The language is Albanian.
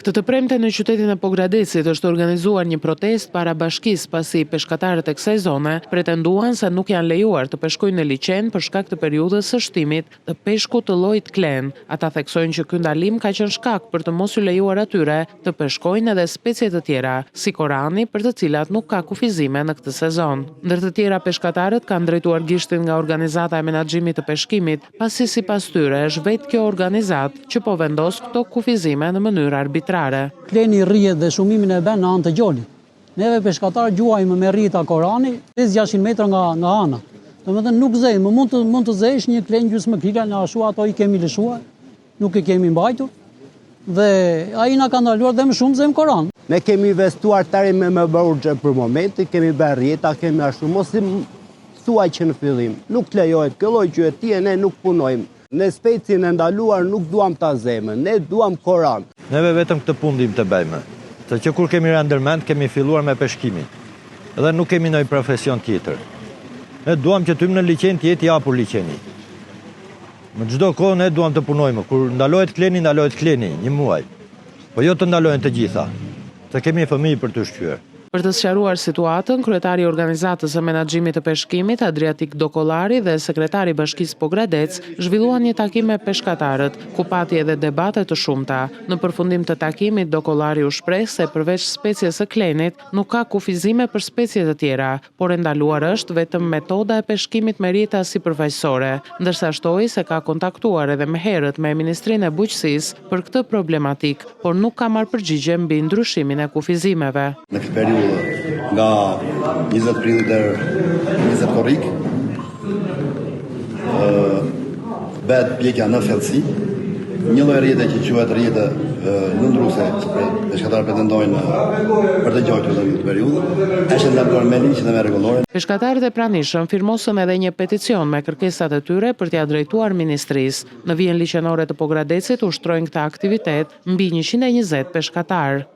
Këtë premte në qytetin e Pogradecit është organizuar një protest para bashkisë pasi peshkatarët e kësaj zone pretenduan se nuk janë lejuar të peshkojnë në liçen për shkak të periudhës së shtimit të peshkut të llojit klen. Ata theksojnë që ky ndalim ka qenë shkak për të mos u lejuar atyre të peshkojnë edhe specie të tjera, si korani, për të cilat nuk ka kufizime në këtë sezon. Ndër të tjera peshkatarët kanë drejtuar gishtin nga organizata e menaxhimit të peshkimit, pasi sipas tyre është vetë kjo organizatë që po vendos këto kufizime në mënyrë arbitrare. Kleni rrihet dhe shumimin e bën në anë të gjolit. Neve peshkatarë gjuajmë me rrjeta Korani 500-600 metra nga ana. Domethënë nuk zej, mund të zesh një klen gjysmë kila, në ashtu ato i kemi lëshuar, nuk i kemi mbajtur. Dhe ai na ka ndaluar dhe më shumë zem Koran. Ne kemi investuar tani me burxhe për momentin, kemi bërë rrjeta, kemi ashtu, mos i thuaj që në fillim nuk lejohet kjo lloj gjëje, ne nuk punojmë. Ne specien e ndaluar nuk duam ta zemë, ne duam Koran. Neve vetëm këtë punë dim të bëjmë. Se që kur kemi rëndërmend, kemi filluar me peshkimin. Edhe nuk kemi ndonjë profesion tjetër. Ne duam që tym në liçen të jetë i hapur liçeni. Në çdo kohë ne duam të punojmë. Kur ndalohet kleni, një muaj. Po jo të ndalohen të gjitha. Se kemi fëmijë për të shqyer. Për të sqaruar situatën, kryetari i organizatës së menaxhimit të peshkimit Adriatik Dokollari dhe sekretari i Bashkisë Pogradec zhvilluan një takim me peshkatarët, ku pati edhe debate të shumta. Në përfundim të takimit, Dokollari u shpreh se përveç species së klenit, nuk ka kufizime për specie të tjera, por e ndaluar është vetëm metoda e peshkimit me rrjeta sipërfaqësore, ndërsa shtoi se ka kontaktuar edhe më herët me Ministrinë e Bujqësisë për këtë problematik, por nuk ka marrë përgjigje mbi ndryshimin e kufizimeve. Nga 20 prillit deri 20 korrik bëhet pjekja në Fellësi, një lloj rrjete që quhet rrjete lundruese, peshkatarët pretendojnë për të gjatur në këtë periudhë, është ndaluar me ligj dhe me rregullore. Peshkatarët e pranishëm firmosën edhe një peticion me kërkesat e tyre për t'ia drejtuar ministrisë. Në vijën liçenore të Pogradecit ushtrojnë këtë aktivitet mbi 120 peshkatarë.